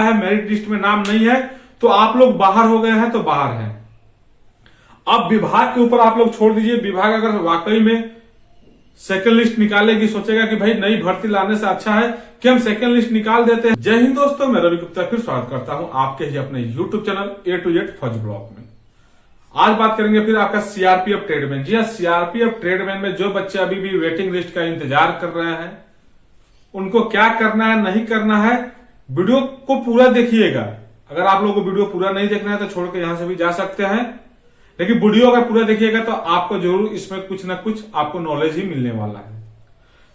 है, merit list में नाम नहीं है, तो आप लोग बाहर हो गए हैं तो बाहर हैं। अब विभाग के ऊपर आप लोग छोड़ दीजिए। विभाग अगर वाकई में सेकंड लिस्ट निकालेगी, सोचेगा कि भाई नई भर्ती लाने से अच्छा है कि हम सेकंड लिस्ट निकाल देते हैं। जय हिंद दोस्तों, मैं रवि गुप्ता फिर स्वागत करता हूं आपके ही अपने YouTube channel A to Z फौज ब्लॉग में। आज बात करेंगे फिर आपका सीआरपीएफ ट्रेडमैन। जी हाँ, सीआरपीएफ ट्रेडमैन में जो बच्चे अभी भी वेटिंग लिस्ट का इंतजार कर रहे हैं, उनको क्या करना है नहीं करना है, वीडियो को पूरा देखिएगा। अगर आप लोगों को वीडियो पूरा नहीं देखना है तो छोड़ के यहां से भी जा सकते हैं, लेकिन वीडियो अगर पूरा देखिएगा तो आपको जरूर इसमें कुछ ना कुछ आपको नॉलेज ही मिलने वाला है।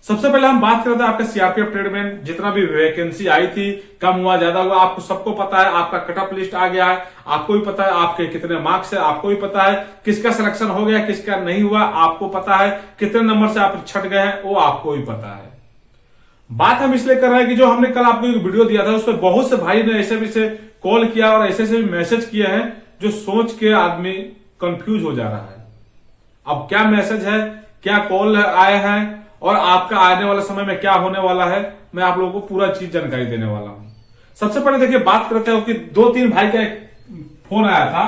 सबसे पहले हम बात करते हैं आपके सीआरपीएफ ट्रेडमैन। जितना भी वैकेंसी आई थी, कम हुआ ज्यादा हुआ, आपको सबको पता है। आपका कट ऑफ लिस्ट आ गया है, आपको भी पता है आपके कितने मार्क्स है, आपको भी पता है किसका सिलेक्शन हो गया किसका नहीं हुआ, आपको पता है कितने नंबर से आप छट गए हैं, वो आपको भी पता है। बात हम इसलिए कर रहे हैं कि जो हमने कल आपको एक वीडियो दिया था उसमें बहुत से भाई ने ऐसे भी से कॉल किया और ऐसे से भी मैसेज किए हैं जो सोच के आदमी कंफ्यूज हो जा रहा है। अब क्या मैसेज है, क्या कॉल आए हैं और आपका आने वाले समय में क्या होने वाला है, मैं आप लोगों को पूरा चीज जानकारी देने वाला हूं। सबसे पहले देखिए, बात करते हैं कि 2-3 भाई का एक फोन आया था।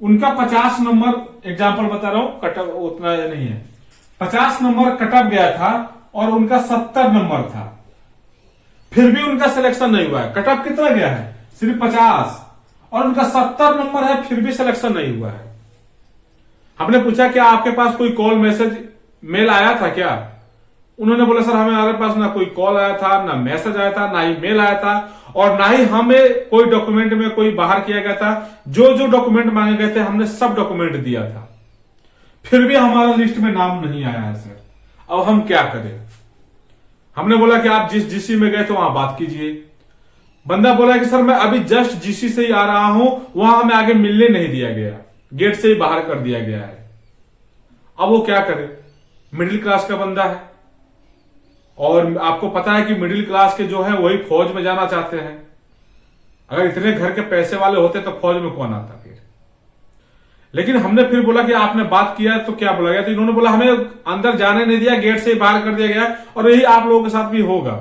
उनका 50 नंबर एग्जाम्पल बता रहा हूं, कटअप उतना नहीं है, 50 नंबर कटअप गया था और उनका 70 नंबर था, फिर भी उनका सिलेक्शन नहीं हुआ है। कटअप कितना गया है? सिर्फ 50, और उनका 70 नंबर है, फिर भी सिलेक्शन नहीं हुआ है। हमने पूछा क्या आपके पास कोई कॉल मैसेज मेल आया था क्या? उन्होंने बोला सर हमारे पास ना कोई कॉल आया था, ना मैसेज आया था, ना ही मेल आया था, और ना ही हमें कोई डॉक्यूमेंट में कोई बाहर किया गया था। जो जो डॉक्यूमेंट मांगे गए थे हमने सब डॉक्यूमेंट दिया था, फिर भी हमारा लिस्ट में नाम नहीं आया है सर। अब हम क्या करें? हमने बोला कि आप जिस जीसी में गए थे वहां बात कीजिए। बंदा बोला कि सर मैं अभी जस्ट जीसी से ही आ रहा हूं, वहां हमें आगे मिलने नहीं दिया गया, गेट से ही बाहर कर दिया गया है। अब वो क्या करे? मिडिल क्लास का बंदा है, और आपको पता है कि मिडिल क्लास के जो है वही फौज में जाना चाहते हैं। अगर इतने घर के पैसे वाले होते तो फौज में कौन आता फिर? लेकिन हमने फिर बोला कि आपने बात किया तो क्या बोला गया? तो इन्होंने बोला हमें अंदर जाने नहीं दिया, गेट से ही बाहर कर दिया गया, और यही आप लोगों के साथ भी होगा।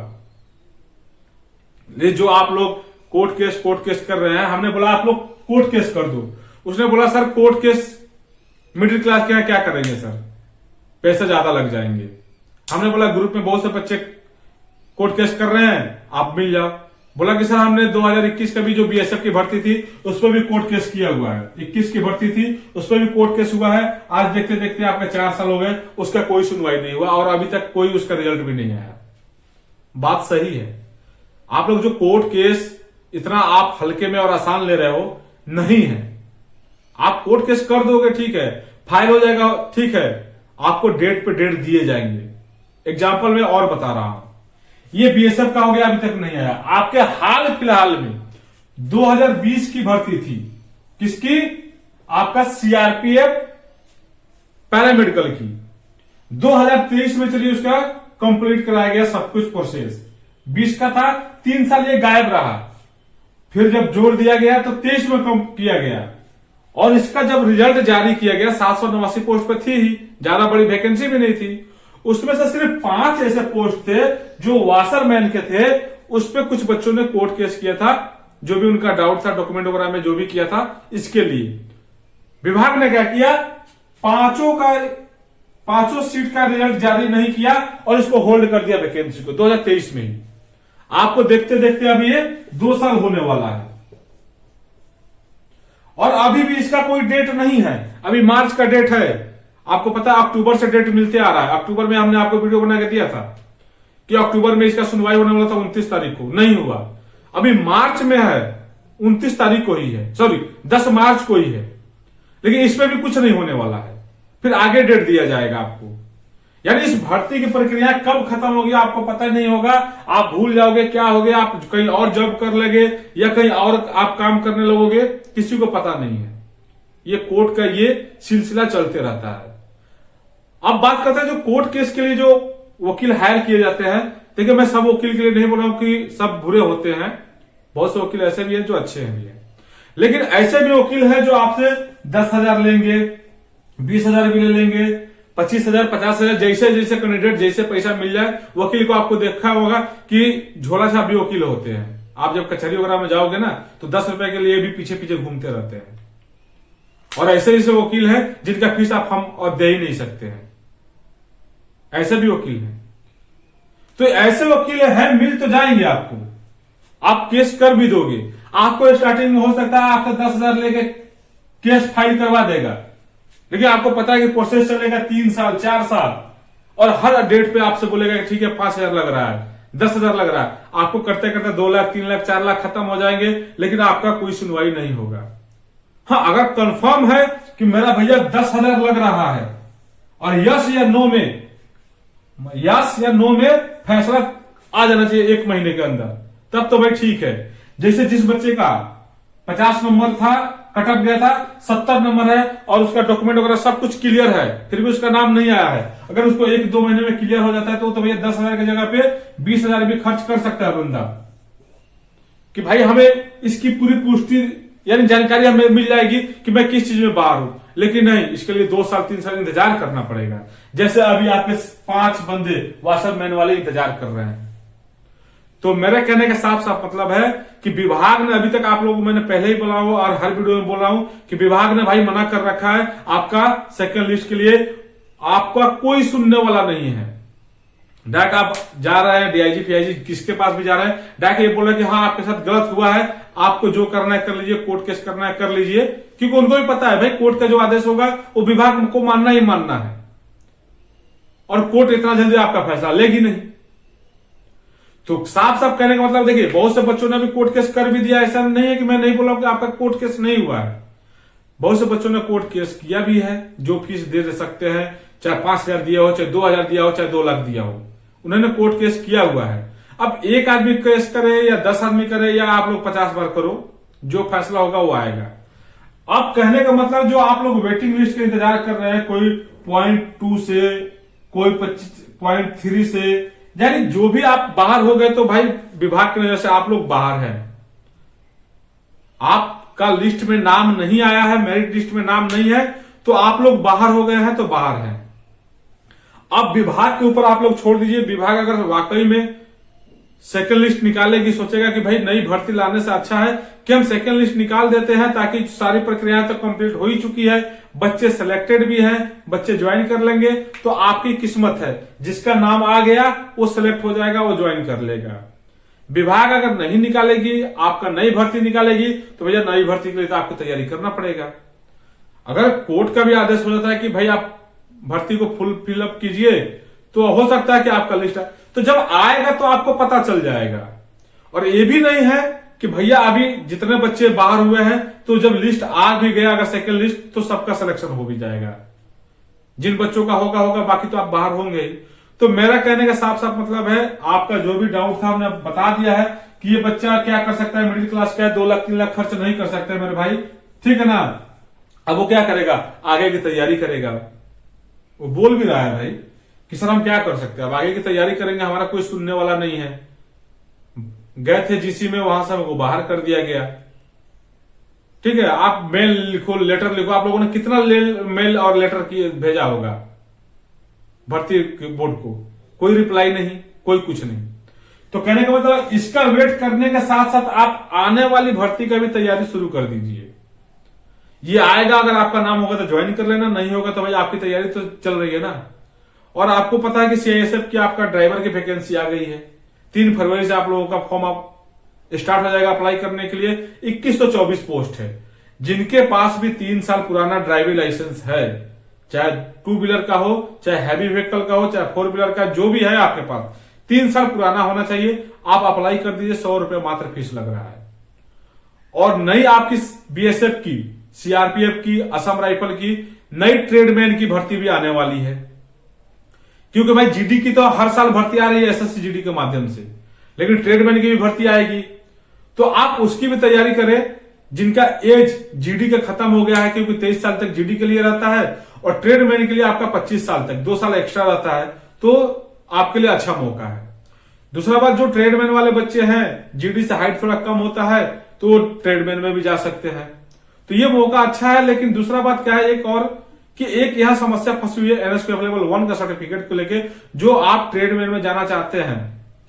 ये जो आप लोग कोर्ट केस कर रहे हैं, हमने बोला आप लोग कोर्ट केस कर दो। उसने बोला sir court case middle class के यहाँ क्या करेंगे सर, पैसे ज्यादा लग जाएंगे। हमने बोला ग्रुप में बहुत से बच्चे कोर्ट केस कर रहे हैं, आप मिल जाओ। बोला कि सर हमने 2021 का भी जो बीएसएफ की भर्ती थी उस पर भी कोर्ट केस किया हुआ है, 21 की भर्ती थी उस पर भी कोर्ट केस हुआ है। आज देखते देखते आपके 4 साल हो गए, उसका कोई सुनवाई नहीं हुआ और अभी तक कोई उसका रिजल्ट भी नहीं आया। बात सही है। आप लोग जो कोर्ट केस इतना आप हल्के में और आसान ले रहे हो, नहीं है। आप कोर्ट केस कर दोगे ठीक है, फाइल हो जाएगा ठीक है, आपको डेट पे डेट दिए जाएंगे। एग्जाम्पल में और बता रहा हूं, ये बीएसएफ का हो गया, अभी तक नहीं आया। आपके हाल फिलहाल में 2020 की भर्ती थी, किसकी? आपका सीआरपीएफ पैरामेडिकल की। 2023 में चलिए उसका कंप्लीट कराया गया सब कुछ प्रोसेस। 20 का था, 3 साल ये गायब रहा, फिर जब जोड़ दिया गया तो 23 में कम किया गया, और इसका जब रिजल्ट जारी किया गया 789 पोस्ट पे थी ही, ज्यादा बड़ी वैकेंसी भी नहीं थी। उसमें से सिर्फ 5 ऐसे पोस्ट थे जो वाशरमैन के थे, उस पर कुछ बच्चों ने कोर्ट केस किया था, जो भी उनका डाउट था डॉक्यूमेंट वगैरह में जो भी किया था। इसके लिए विभाग ने क्या किया, 5 सीट का रिजल्ट जारी नहीं किया और इसको होल्ड कर दिया वैकेंसी को 2023 में ही। आपको देखते देखते अभी ये 2 साल होने वाला है, और अभी भी इसका कोई डेट नहीं है। अभी मार्च का डेट है, आपको पता है अक्टूबर से डेट मिलते आ रहा है। अक्टूबर में हमने आपको वीडियो बना के दिया था कि अक्टूबर में इसका सुनवाई होने वाला था, 29 तारीख को, नहीं हुआ। अभी मार्च में है, 29 तारीख को ही है, सॉरी 10 मार्च को ही है, लेकिन इसमें भी कुछ नहीं होने वाला है। फिर आगे डेट दिया जाएगा आपको। यानी इस भर्ती की प्रक्रिया कब खत्म होगी आपको पता नहीं होगा। आप भूल जाओगे क्या हो गया, आप कहीं और जॉब कर लगे या कहीं और आप काम करने लगोगे, किसी को पता नहीं है। ये कोर्ट का ये सिलसिला चलते रहता है। अब बात करते हैं जो कोर्ट केस के लिए जो वकील हायर किए जाते हैं। देखिए मैं सब वकील के लिए नहीं बोल रहा हूं कि सब बुरे होते हैं, बहुत से वकील ऐसे भी हैं जो अच्छे हैं भी हैं, लेकिन ऐसे भी वकील हैं जो आपसे 10,000 लेंगे, 20,000 भी ले लेंगे, 25,000, 50,000, जैसे जैसे कैंडिडेट जैसे पैसा मिल जाए। वकील को आपको देखा होगा कि झोला छाप भी वकील होते हैं, आप जब कचहरी वगैरह में जाओगे ना तो 10 रुपए के लिए भी पीछे पीछे घूमते रहते हैं। और ऐसे ऐसे वकील हैं जिनका फीस आप हम और दे ही नहीं सकते हैं, ऐसे भी वकील हैं। तो ऐसे वकील हैं, मिल तो जाएंगे आपको, आप केस कर भी दोगे। आपको स्टार्टिंग में हो सकता है आपसे 10,000 लेके केस फाइल करवा देगा, लेकिन आपको पता है कि प्रोसेस चलेगा 3 साल 4 साल, और हर डेट पे आपसे बोलेगा कि ठीक है 5,000 लग रहा है, 10,000 लग रहा है। आपको करते करते 2 लाख 3 लाख 4 लाख खत्म हो जाएंगे, लेकिन आपका कोई सुनवाई नहीं होगा। हाँ, अगर कंफर्म है कि मेरा भैया 10,000 लग रहा है और यस या नो में फैसला आ जाना चाहिए 1 महीने के अंदर, तब तो भाई ठीक है। जैसे जिस बच्चे का 50 नंबर था, कटअप गया था, 70 नंबर है और उसका डॉक्यूमेंट वगैरह सब कुछ क्लियर है, फिर भी उसका नाम नहीं आया है। अगर उसको 1-2 महीने में क्लियर हो जाता है तो भैया 10,000 की जगह पे 20,000 भी खर्च कर सकता है बंदा, कि भाई हमें इसकी पूरी पुष्टि यानी जानकारी हमें मिल जाएगी कि मैं किस चीज में बाहर हूं। लेकिन नहीं, इसके लिए 2 साल 3 साल इंतजार करना पड़ेगा। जैसे अभी आपके 5 बंदे वाशरमैन वाले इंतजार कर रहे हैं। तो मेरे कहने का साफ साफ मतलब है कि विभाग ने अभी तक, आप लोगों को मैंने पहले ही बोला हूं और हर वीडियो में बोल रहा हूं कि विभाग ने भाई मना कर रखा है आपका सेकंड लिस्ट के लिए, आपका कोई सुनने वाला नहीं है। डायरेक्ट आप जा रहे हैं डीआईजी पीआईजी किसके पास भी जा रहे हैं, डायरेक्ट ये बोल रहे हैं कि हाँ आपके साथ गलत हुआ है, आपको जो करना है कर लीजिए, कोर्ट केस करना है कर लीजिए, क्योंकि उनको भी पता है भाई कोर्ट का जो आदेश होगा वो विभाग को मानना ही मानना है, और कोर्ट इतना जल्दी आपका फैसला लेगी नहीं। तो साफ साफ कहने का मतलब देखिए, बहुत से बच्चों ने भी कोर्ट केस कर भी दिया, ऐसा नहीं है कि मैं नहीं बोला कि आपका कोर्ट केस नहीं हुआ है। बहुत से बच्चों ने कोर्ट केस किया भी है, जो फीस दे सकते हैं, चाहे 5,000 दिया हो, चाहे 2,000 दिया हो, चाहे 2 लाख दिया हो, उन्होंने कोर्ट केस किया हुआ है। अब एक आदमी केस करे या 10 आदमी करे या आप लोग 50 बार करो, जो फैसला होगा वो आएगा। अब कहने का मतलब जो आप लोग वेटिंग लिस्ट के इंतजार कर रहे हैं, कोई 0.2 से, कोई 0.3 से, यानी जो भी आप बाहर हो गए, तो भाई विभाग की वजह से आप लोग बाहर हैं। आपका लिस्ट में नाम नहीं आया है, मेरिट लिस्ट में नाम नहीं है, तो आप लोग बाहर हो गए हैं, तो बाहर हैं। अब विभाग के ऊपर आप लोग छोड़ दीजिए। विभाग अगर वाकई में सेकंड लिस्ट निकालेगी, सोचेगा कि भाई नई भर्ती लाने से अच्छा है कि हम सेकंड लिस्ट निकाल देते हैं, ताकि सारी प्रक्रियाएं तो कंप्लीट हो ही चुकी है, बच्चे सिलेक्टेड भी हैं, बच्चे ज्वाइन कर लेंगे, तो आपकी किस्मत है, जिसका नाम आ गया वो सिलेक्ट हो जाएगा, वो ज्वाइन कर लेगा। विभाग अगर नहीं निकालेगी, आपका नई भर्ती निकालेगी, तो भैया नई भर्ती के लिए तो आपको तैयारी करना पड़ेगा। अगर कोर्ट का भी आदेश हो जाता है कि भाई आप भर्ती को फुल फिलअप कीजिए, तो हो सकता है कि आपका लिस्ट है, तो जब आएगा तो आपको पता चल जाएगा। और ये भी नहीं है कि भैया अभी जितने बच्चे बाहर हुए हैं, तो जब लिस्ट आ भी गया अगर सेकंड लिस्ट, तो सबका सिलेक्शन हो भी जाएगा। जिन बच्चों का होगा, बाकी तो आप बाहर होंगे ही। तो मेरा कहने का साफ साफ मतलब है, आपका जो भी डाउट था हमने बता दिया है कि ये बच्चा क्या कर सकता है, मिडिल क्लास का है, 2 लाख 3 लाख खर्च नहीं कर सकता है मेरे भाई, ठीक है ना। अब वो क्या करेगा, आगे की तैयारी करेगा। वो बोल भी रहा है भाई कि सर हम क्या कर सकते हैं, अब आगे की तैयारी करेंगे, हमारा कोई सुनने वाला नहीं है। गए थे जीसी में, वहां से हमको बाहर कर दिया गया। ठीक है, आप मेल लिखो, लेटर लिखो, आप लोगों ने कितना मेल और लेटर भेजा होगा भर्ती बोर्ड को, कोई रिप्लाई नहीं, कोई कुछ नहीं। तो कहने का मतलब इसका वेट करने के साथ साथ आप आने वाली भर्ती का भी तैयारी शुरू कर दीजिए। ये आएगा, अगर आपका नाम होगा तो ज्वाइन कर लेना, नहीं होगा तो भाई आपकी तैयारी तो चल रही है ना। और आपको पता है कि सीआईएसएफ की आपका ड्राइवर की वैकेंसी आ गई है, 3 फरवरी से आप लोगों का फॉर्म आप स्टार्ट हो जाएगा अप्लाई करने के लिए। 2124 पोस्ट है। जिनके पास भी 3 साल पुराना ड्राइविंग लाइसेंस है, चाहे 2 व्हीलर का हो, चाहे हैवी व्हीकल का हो, चाहे 4 व्हीलर का, जो भी है आपके पास 3 साल पुराना होना चाहिए। आप अप्लाई कर दीजिए, 100 रुपए मात्र फीस लग रहा है। और नई आपकी बीएसएफ की, सीआरपीएफ की, असम राइफल की नई ट्रेडमैन की भर्ती भी आने वाली है, क्योंकि भाई जीडी की तो हर साल भर्ती आ रही है एसएससी जीडी के माध्यम से, लेकिन ट्रेडमैन की भी भर्ती आएगी, तो आप उसकी भी तैयारी करें। जिनका एज जीडी का खत्म हो गया है, क्योंकि 23 साल तक जीडी के लिए रहता है और ट्रेडमैन के लिए आपका 25 साल तक 2 साल एक्स्ट्रा रहता है, तो आपके लिए अच्छा मौका है। दूसरा बात, जो ट्रेडमैन वाले बच्चे हैं, जीडी से हाइट थोड़ा कम होता है, तो ट्रेडमैन में भी जा सकते हैं, तो ये मौका अच्छा है। लेकिन दूसरा बात क्या है, एक और कि एक यहां समस्या फंसी हुई है एनएसक्यू अवेलेबल 1 का सर्टिफिकेट को लेके। जो आप ट्रेडमैन में जाना चाहते हैं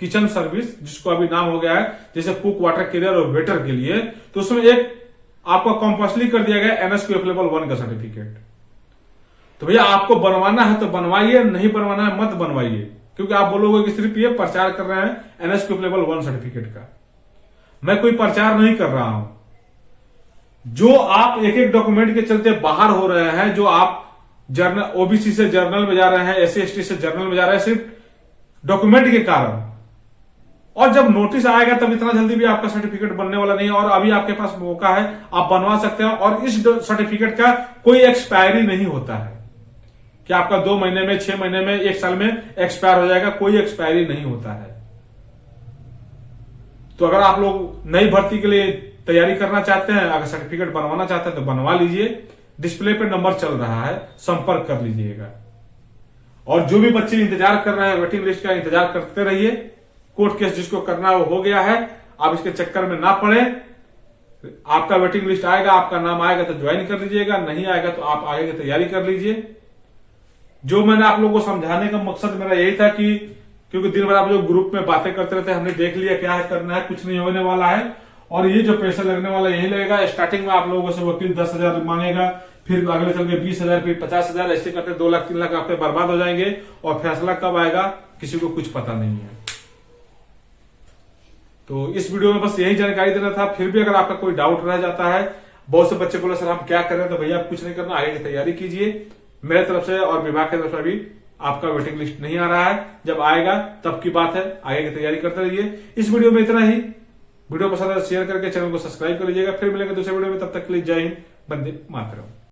किचन सर्विस, जिसको अभी नाम हो गया है जैसे कुक, वाटर कैरियर और वेटर के लिए, तो उसमें एक आपको कंपल्सरी कर दिया गया NSQF लेवल 1 का सर्टिफिकेट। तो भैया आपको बनवाना है तो बनवाइए, नहीं बनवाना है मत बनवाइए, क्योंकि आप बोलोगे कि सिर्फ ये प्रचार कर रहे हैं NSQF लेवल 1 सर्टिफिकेट का। मैं कोई प्रचार नहीं कर रहा हूं। जो आप एक एक डॉक्यूमेंट के चलते बाहर हो रहे हैं, जो आप जर्नल OBC से जर्नल में जा रहे हैं, SC ST से जर्नल में जा रहे हैं सिर्फ डॉक्यूमेंट के कारण, और जब नोटिस आएगा तब इतना जल्दी भी आपका सर्टिफिकेट बनने वाला नहीं है। और अभी आपके पास मौका है, आप बनवा सकते हैं। और इस सर्टिफिकेट का कोई एक्सपायरी नहीं होता है कि आपका 2 महीने में, 6 महीने में, 1 साल में एक्सपायर हो जाएगा, कोई एक्सपायरी नहीं होता है। तो अगर आप लोग नई भर्ती के लिए तैयारी करना चाहते हैं, अगर सर्टिफिकेट बनवाना चाहते हैं तो बनवा लीजिए। डिस्प्ले पे नंबर चल रहा है, संपर्क कर लीजिएगा। और जो भी बच्चे इंतजार कर रहे हैं वेटिंग लिस्ट का, इंतजार करते रहिए। कोर्ट केस जिसको करना वो हो गया है, आप इसके चक्कर में ना पड़े। आपका वेटिंग लिस्ट आएगा, आपका नाम आएगा तो ज्वाइन कर लीजिएगा, नहीं आएगा तो आप आगे की तैयारी कर लीजिए। जो मैंने आप लोगों को समझाने का मकसद मेरा यही था कि क्योंकि दिन भर आप जो ग्रुप में बातें करते रहते हैं, हमने देख लिया क्या है करना है, कुछ नहीं होने वाला है। और ये जो पैसा लगने वाला यही लगेगा। स्टार्टिंग में आप लोगों से वकील 10,000 मांगेगा, फिर अगले चल के 20,000, फिर 50,000, ऐसे करते 2 लाख 3 लाख आपके बर्बाद हो जाएंगे। और फैसला कब आएगा किसी को कुछ पता नहीं है। तो इस वीडियो में बस यही जानकारी देना था। फिर भी अगर आपका कोई डाउट रह जाता है, बहुत से बच्चे बोले सर हम क्या करें, तो भैया कुछ नहीं करना, आगे की तैयारी कीजिए। मेरे तरफ से और विभाग की तरफ से अभी आपका वेटिंग लिस्ट नहीं आ रहा है, जब आएगा तब की बात है, आगे की तैयारी करते रहिए। इस वीडियो में इतना ही। वीडियो पसंद है शेयर करके चैनल को सब्सक्राइब कर लीजिएगा। फिर मिलेंगे दूसरे वीडियो में, तब तक के लिए जय हिंद, वंदे मातरम।